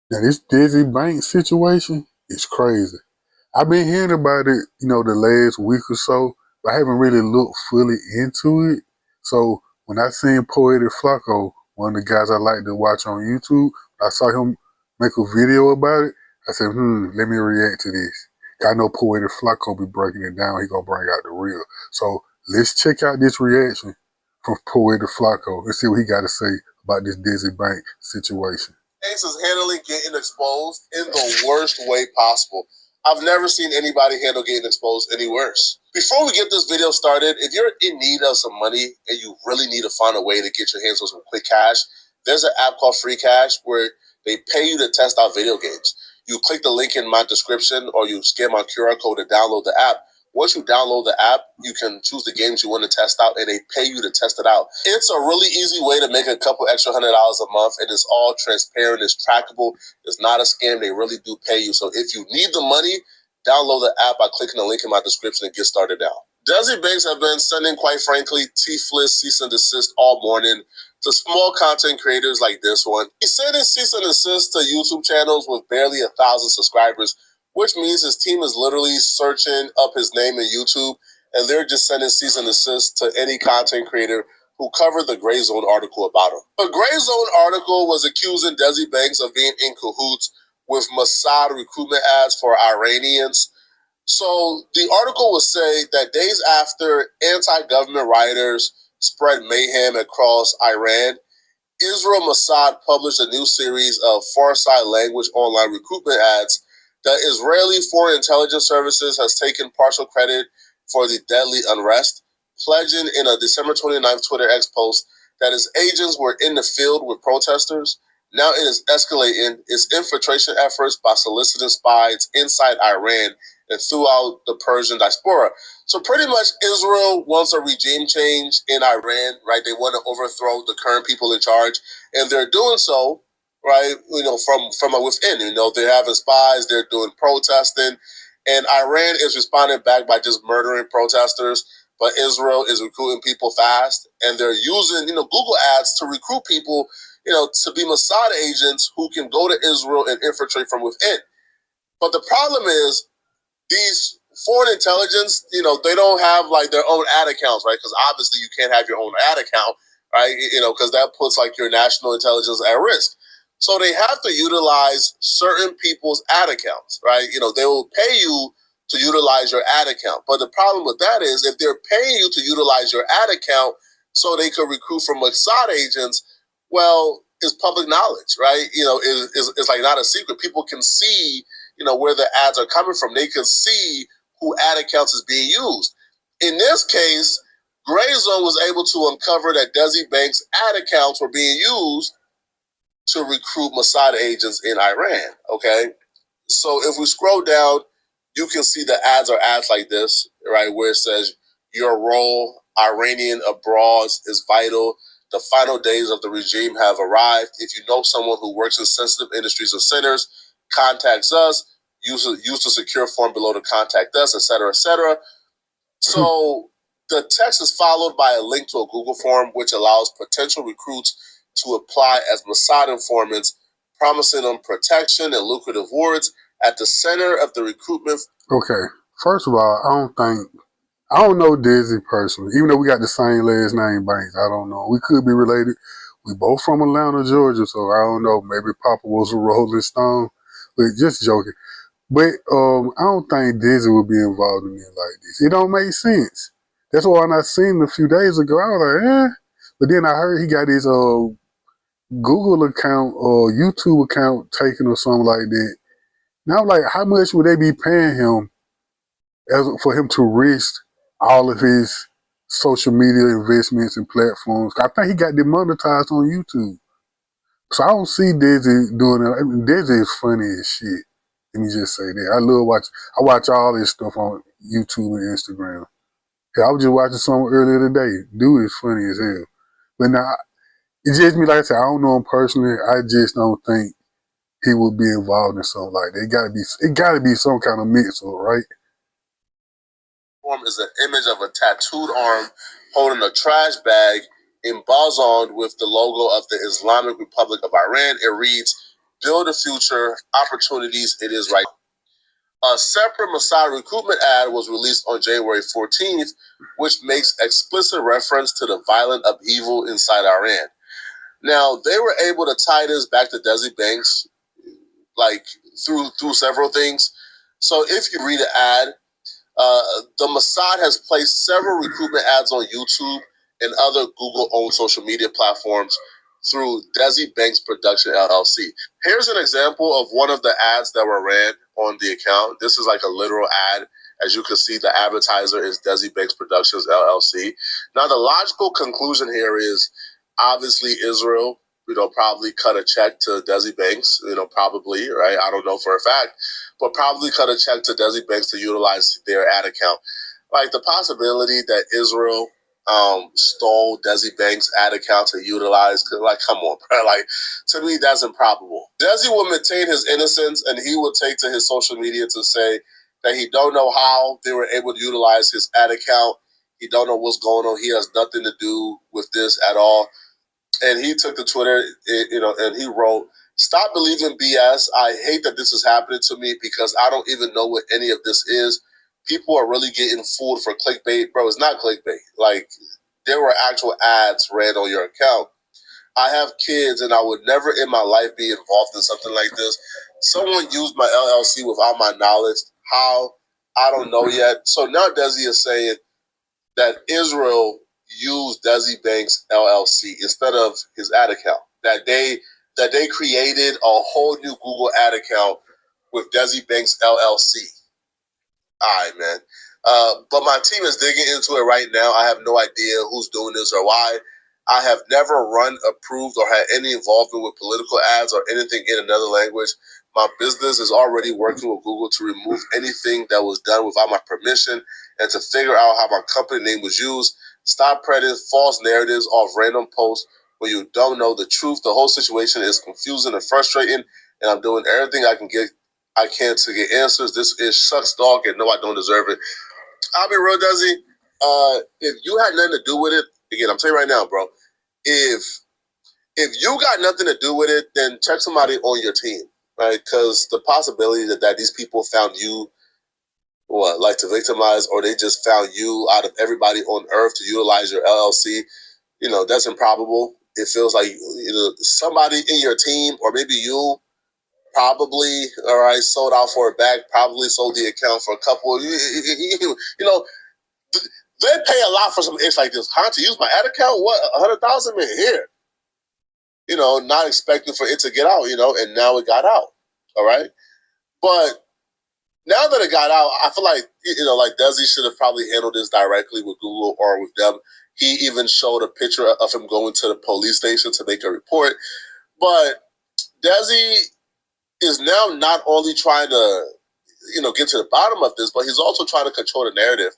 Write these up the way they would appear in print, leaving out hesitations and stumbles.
Now this Desi Banks situation is crazy. I've been hearing about it, the last week or so, but I haven't really looked fully into it. So when I seen Poetic Flacco, one of the guys I like to watch on YouTube, I saw him make a video about it. I said, let me react to this. I know Poetic Flacco be breaking it down. He gonna bring out the real. So let's check out this reaction from Poetic Flacco and see what he got to say about this Desi Bank situation. Banks is handling getting exposed in the worst way possible. I've never seen anybody handle getting exposed any worse. Before we get this video started, if you're in need of some money and you really need to find a way to get your hands on some quick cash, there's an app called Free Cash where they pay you to test out video games. You click the link in my description or you scan my QR code to download the app. Once you download the app, you can choose the games you want to test out and they pay you to test it out. It's a really easy way to make a couple extra $100 a month and it's all transparent, it's trackable, it's not a scam, they really do pay you. So if you need the money, download the app by clicking the link in my description and get started now. Desi Banks have been sending, quite frankly, teethless cease and desist all morning to small content creators like this one. He sent his cease and desist to YouTube channels with barely 1,000 subscribers, which means his team is literally searching up his name in YouTube, and they're just sending cease and desist to any content creator who covered the Gray Zone article about him. The Gray Zone article was accusing Desi Banks of being in cahoots with Mossad recruitment ads for Iranians. So the article would say that days after anti-government rioters spread mayhem across Iran, Israel Mossad published a new series of Farsi language online recruitment ads. The Israeli Foreign Intelligence Services has taken partial credit for the deadly unrest, pledging in a December 29th Twitter X post that its agents were in the field with protesters. Now it is escalating its infiltration efforts by soliciting spies inside Iran and throughout the Persian diaspora. So pretty much Israel wants a regime change in Iran, right? They want to overthrow the current people in charge, and they're doing so, right? From within. They're having spies, they're doing protesting, and Iran is responding back by just murdering protesters. But Israel is recruiting people fast, and they're using Google ads to recruit people, to be Mossad agents who can go to Israel and infiltrate from within. But the problem is these foreign intelligence, they don't have like their own ad accounts, right? Because obviously you can't have your own ad account, right? Because that puts like your national intelligence at risk. So they have to utilize certain people's ad accounts, right? They will pay you to utilize your ad account. But the problem with that is if they're paying you to utilize your ad account so they could recruit from Mossad agents, well, it's public knowledge, right? It's like not a secret. People can see where the ads are coming from. They can see who ad accounts is being used. In this case, Gray Zone was able to uncover that Desi Banks ad accounts were being used to recruit Mossad agents in Iran, okay? So if we scroll down, you can see the ads are ads like this, right, where it says, your role, Iranian abroad, is vital. The final days of the regime have arrived. If you know someone who works in sensitive industries or centers, contacts us. Use the secure form below to contact us, etc., etc. So the text is followed by a link to a Google form, which allows potential recruits to apply as Mossad informants, promising them protection and lucrative rewards. At the center of the recruitment. Okay, first of all, I don't know Desi personally, even though we got the same last name, Banks. I don't know. We could be related. We both from Atlanta, Georgia, so I don't know. Maybe Papa was a Rolling Stone, but just joking. But I don't think Desi would be involved in it like this. It don't make sense. That's why when I seen it a few days ago, I was like, eh. But then I heard he got his Google account or YouTube account taken or something like that. Now, like, how much would they be paying him for him to risk all of his social media investments and platforms? I think he got demonetized on YouTube. So I don't see Desi doing it. I mean, Desi is funny as shit. Let me just say that. I watch all this stuff on YouTube and Instagram. I was just watching something earlier today. Dude is funny as hell. But now, it's just me, like I said, I don't know him personally. I just don't think he would be involved in something like that. It gotta be some kind of mix, right? Form is an image of a tattooed arm holding a trash bag embossed with the logo of the Islamic Republic of Iran. It reads, build the future opportunities it is right now. A separate Mossad recruitment ad was released on January 14th, which makes explicit reference to the violent upheaval inside Iran. Now, they were able to tie this back to Desi Banks, like through several things. So if you read the ad, the Mossad has placed several recruitment ads on YouTube and other Google-owned social media platforms through Desi Banks Production LLC. Here's an example of one of the ads that were ran on the account. This is like a literal ad. As you can see, the advertiser is Desi Banks Productions LLC. Now, the logical conclusion here is obviously Israel, probably cut a check to Desi Banks, probably, right? I don't know for a fact, but probably cut a check to Desi Banks to utilize their ad account. Like the possibility that Israel stole Desi Banks' ad account to utilize, like, come on, bro. Like, to me, that's improbable. Desi will maintain his innocence, and he will take to his social media to say that he don't know how they were able to utilize his ad account. He don't know what's going on. He has nothing to do with this at all. And he took to Twitter, and he wrote, "Stop believing BS. I hate that this is happening to me because I don't even know what any of this is. People are really getting fooled for clickbait." Bro, it's not clickbait. Like, there were actual ads ran on your account. I have kids, and I would never in my life be involved in something like this. Someone used my LLC without my knowledge. How? I don't know yet. So now Desi is saying that Israel used Desi Banks LLC instead of his ad account. That they created a whole new Google ad account with Desi Banks LLC. All right, man. But my team is digging into it right now. I have no idea who's doing this or why. I have never run, approved, or had any involvement with political ads or anything in another language. My business is already working with Google to remove anything that was done without my permission and to figure out how my company name was used. Stop spreading false narratives off random posts when you don't know the truth. The whole situation is confusing and frustrating, and I'm doing everything I can to get answers. This is sucks dog, and no, I don't deserve it. I'll be real, Desi. If you had nothing to do with it, again, I'm telling you right now, bro. If you got nothing to do with it, then check somebody on your team, right? Because the possibility that these people found you, like to victimize, or they just found you out of everybody on earth to utilize your LLC, that's improbable. It feels like somebody in your team, or maybe you, probably, all right, sold out for a bag, probably sold the account for a couple. They pay a lot for some ish like this. Huh? To use my ad account? What, 100,000? Man, here. Not expecting for it to get out, and now it got out. All right. But now that it got out, I feel like, like Desi should have probably handled this directly with Google or with them. He even showed a picture of him going to the police station to make a report. But Desi is now not only trying to, get to the bottom of this, but he's also trying to control the narrative.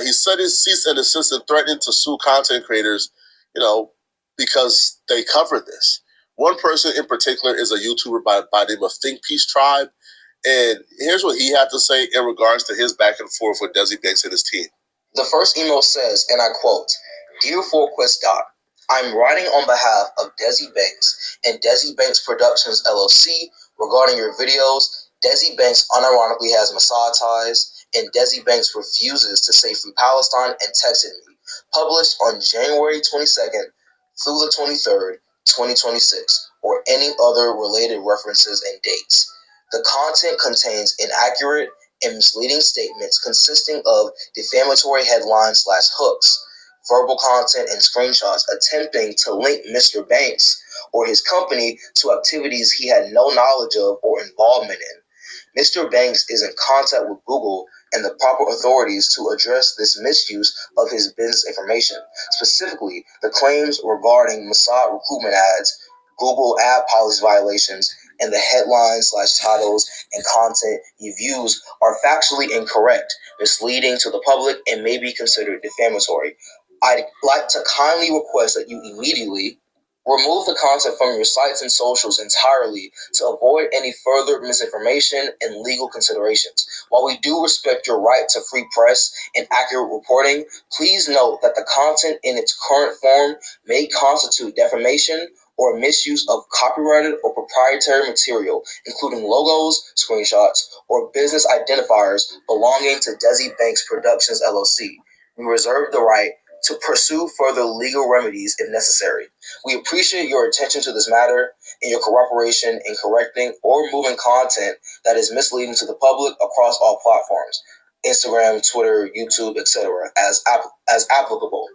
He said his cease and desist and threatened to sue content creators, because they covered this. One person in particular is a YouTuber by the name of Think Peace Tribe. And here's what he had to say in regards to his back and forth with Desi Banks and his team. The first email says, and I quote, "Dear ForQuest Doc, I'm writing on behalf of Desi Banks and Desi Banks Productions LLC regarding your videos. Desi Banks unironically has Mossad ties, and Desi Banks refuses to say Free Palestine and texted me. Published on January 22nd through the 23rd, 2026, or any other related references and dates. The content contains inaccurate and misleading statements consisting of defamatory headlines/hooks, verbal content, and screenshots attempting to link Mr. Banks or his company to activities he had no knowledge of or involvement in. Mr. Banks is in contact with Google and the proper authorities to address this misuse of his business information, specifically the claims regarding Mossad recruitment ads, Google ad policy violations, and the headlines/titles and content you views are factually incorrect, misleading to the public, and may be considered defamatory. I'd like to kindly request that you immediately remove the content from your sites and socials entirely to avoid any further misinformation and legal considerations. While we do respect your right to free press and accurate reporting, please note that the content in its current form may constitute defamation or misuse of copyrighted or proprietary material, including logos, screenshots, or business identifiers belonging to Desi Banks Productions LLC. We reserve the right to pursue further legal remedies if necessary. We appreciate your attention to this matter and your cooperation in correcting or removing content that is misleading to the public across all platforms, Instagram, Twitter, YouTube, etc., as applicable.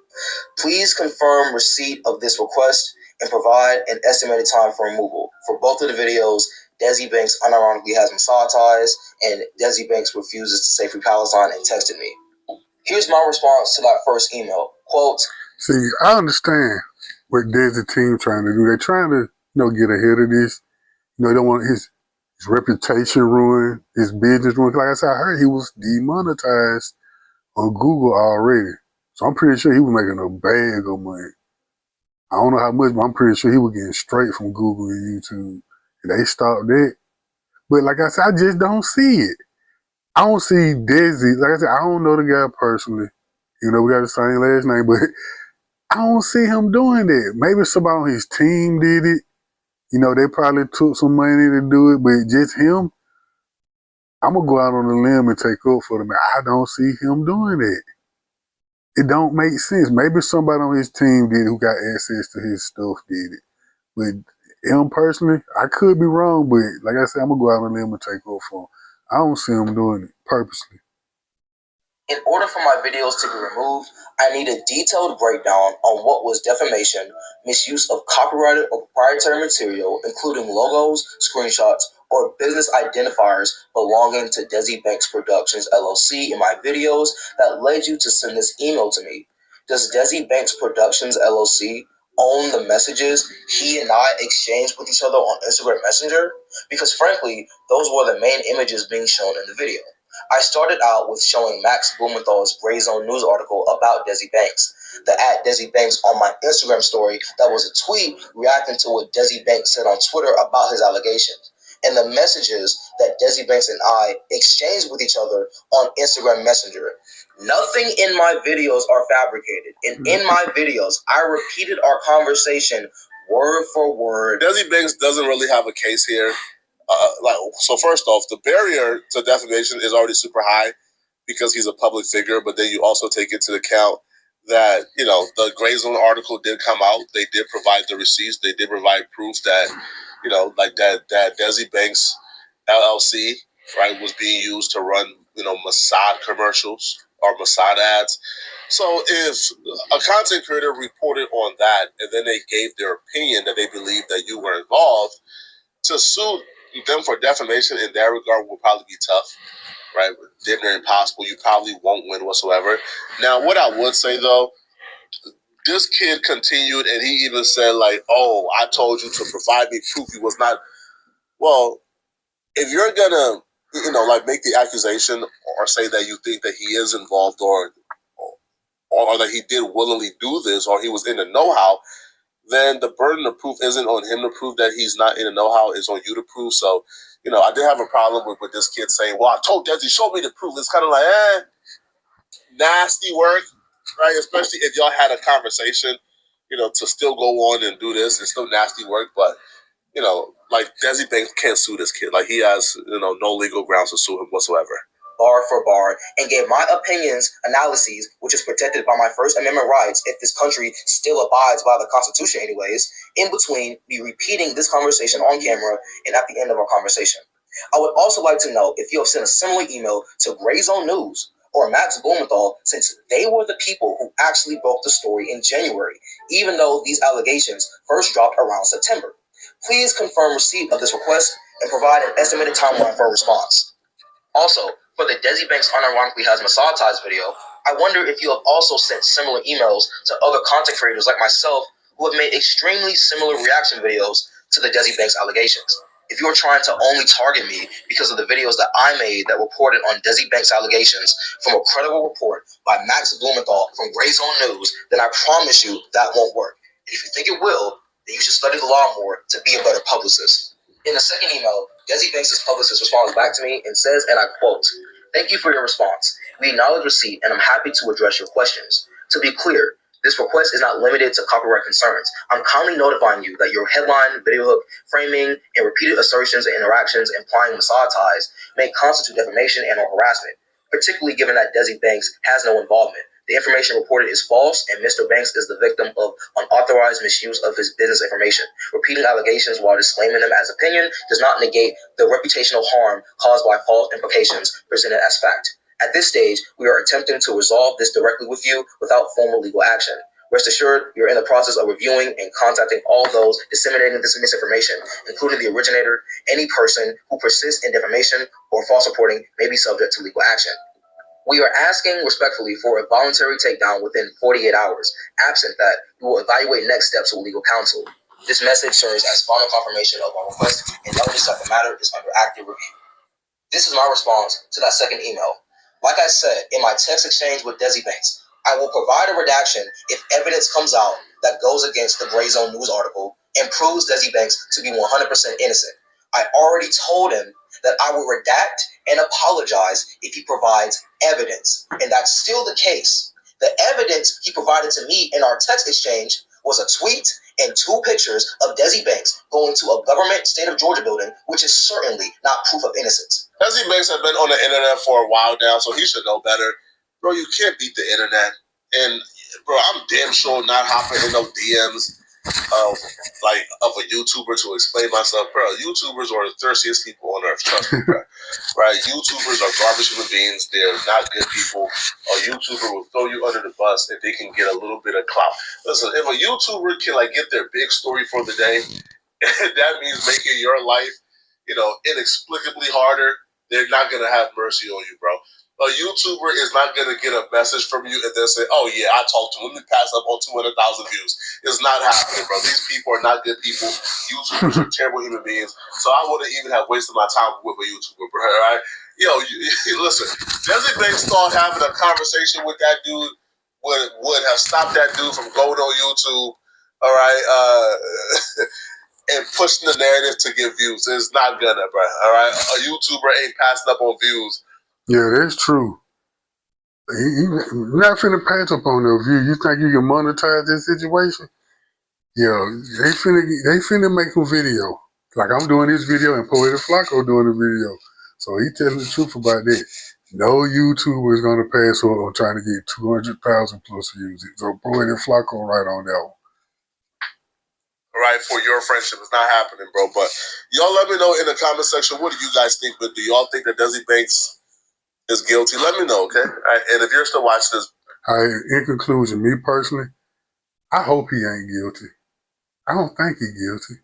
Please confirm receipt of this request and provide an estimated time for removal. For both of the videos, Desi Banks unironically has Mossad ties, and Desi Banks refuses to say Free Palestine and texted me. Here's my response to that first email. Quote, See, I understand what Desi team trying to do. They're trying to, get ahead of this. They don't want his reputation ruined, his business ruined. Like I said, I heard he was demonetized on Google already. So I'm pretty sure he was making a bag of money. I don't know how much, but I'm pretty sure he was getting straight from Google and YouTube. And they stopped that. But like I said, I just don't see it. I don't see Desi. Like I said, I don't know the guy personally. We got the same last name, but I don't see him doing that. Maybe somebody on his team did it. They probably took some money to do it, but just him, I'm going to go out on a limb and take up for them. I don't see him doing it. It don't make sense. Maybe somebody on his team did it who got access to his stuff did it. But him personally, I could be wrong, but like I said, I'm going to go out on a limb and take up for him. I don't see him doing it purposely. in order for my videos to be removed, I need a detailed breakdown on what was defamation, misuse of copyrighted or proprietary material, including logos, screenshots, or business identifiers belonging to Desi Banks Productions LLC in my videos that led you to send this email to me. Does Desi Banks Productions LLC own the messages he and I exchanged with each other on Instagram Messenger? Because frankly, those were the main images being shown in the video. I started out with showing Max Blumenthal's Gray Zone News article about Desi Banks. The @Desi Banks on my Instagram story that was a tweet reacting to what Desi Banks said on Twitter about his allegations, and the messages that Desi Banks and I exchanged with each other on Instagram Messenger. Nothing in my videos are fabricated, and in my videos, I repeated our conversation word for word. Desi Banks doesn't really have a case here. So first off, the barrier to defamation is already super high because he's a public figure. But then you also take into account that the Gray Zone article did come out. They did provide the receipts. They did provide proof that like that Desi Banks LLC was being used to run Mossad commercials or Mossad ads. So if a content creator reported on that and then they gave their opinion that they believe that you were involved, to sue them for defamation in that regard will probably be tough, right? Damn near impossible. You probably won't win whatsoever. Now, what I would say though, this kid continued and he even said "Oh, I told you to provide me proof he was not." Well, if you're gonna, make the accusation or say that you think that he is involved or that he did willingly do this or he was in the know-how, then the burden of proof isn't on him to prove that he's not in the know-how, it's on you to prove. So, I did have a problem with this kid saying, well, I told Desi, show me the proof. It's kind of like, nasty work, right? Especially if y'all had a conversation, to still go on and do this. It's still nasty work, but, Desi Banks can't sue this kid. He has, no legal grounds to sue him whatsoever. Bar for bar, and gave my opinions, analyses, which is protected by my First Amendment rights if this country still abides by the Constitution anyways, in between me repeating this conversation on camera and at the end of our conversation. I would also like to know if you have sent a similar email to Gray Zone News or Max Blumenthal, since they were the people who actually broke the story in January, even though these allegations first dropped around September. Please confirm receipt of this request and provide an estimated timeline for a response. Also, for the Desi Banks unironically has Mossad ties video, I wonder if you have also sent similar emails to other content creators like myself who have made extremely similar reaction videos to the Desi Banks allegations. If you are trying to only target me because of the videos that I made that reported on Desi Banks allegations from a credible report by Max Blumenthal from Gray Zone News, then I promise you that won't work. And if you think it will, then you should study the law more to be a better publicist. In the second email, Desi Banks' publicist responds back to me and says, and I quote, "Thank you for your response. We acknowledge receipt and I'm happy to address your questions. To be clear, This request is not limited to copyright concerns. I'm kindly notifying you that your headline, video hook, framing, and repeated assertions and interactions implying Mossad ties may constitute defamation and/or harassment, particularly given that Desi Banks has no involvement. The information reported is false, and Mr. Banks is the victim of unauthorized misuse of his business information. Repeating allegations while disclaiming them as opinion does not negate the reputational harm caused by false implications presented as fact. At this stage, we are attempting to resolve this directly with you without formal legal action. Rest assured, we are in the process of reviewing and contacting all those disseminating this misinformation, including the originator. Any person who persists in defamation or false reporting may be subject to legal action. We are asking respectfully for a voluntary takedown within 48 hours. Absent that, we will evaluate next steps with legal counsel. This message serves as final confirmation of our request and notice that the matter is under active review. This is my response to that second email. Like I said in my text exchange with Desi Banks, I will provide a redaction if evidence comes out that goes against the Gray Zone News article and proves Desi Banks to be 100% innocent. I already told him that I will redact and apologize if he provides evidence, and that's still the case. The evidence he provided to me in our text exchange was a tweet and 2 pictures of Desi Banks going to a government state of Georgia building, which is certainly not proof of innocence. Desi Banks have been on the internet for a while now, so he should know better. Bro, you can't beat the internet. And, bro, I'm damn sure not hopping in no DMs of a YouTuber to explain myself. Bro, YouTubers are the thirstiest people on earth, trust me, bro. Right? YouTubers are garbage human beings. They're not good people. A YouTuber will throw you under the bus if they can get a little bit of clout. Listen, if a YouTuber can get their big story for the day, that means making your life, inexplicably harder. They're not gonna have mercy on you, bro. A YouTuber is not gonna get a message from you and then say, "Oh yeah, I talked to him. Let me pass up on 200,000 views." It's not happening, bro. These people are not good people. YouTubers are terrible human beings. So I wouldn't even have wasted my time with a YouTuber, bro. All right? Listen. Desi Banks thought having a conversation with that dude would have stopped that dude from going on YouTube. All right. And pushing the narrative to get views. It's not gonna, bro. All right, a YouTuber ain't passing up on views. Yeah, that's true. You're not finna pass up on no view. You think you can monetize this situation? Yeah, they finna make a video. Like I'm doing this video and Poetic Flacco doing the video. So he telling the truth about that. No YouTuber is gonna pass up on trying to get 200,000 plus views. So Poetic Flacco right on that one. Right, for your friendship. It's not happening, bro. But y'all let me know in the comment section, what do you guys think? But do y'all think that Desi Banks is guilty? Let me know, okay? All right, and if you're still watching this. In conclusion, me personally, I hope he ain't guilty. I don't think he's guilty.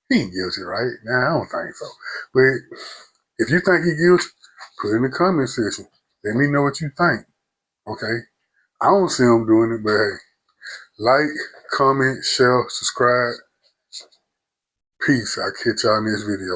He ain't guilty, right? Nah, I don't think so. But if you think he's guilty, put it in the comment section. Let me know what you think, okay? I don't see him doing it, but hey, like, comment, share, subscribe. Peace. I'll catch y'all in this video.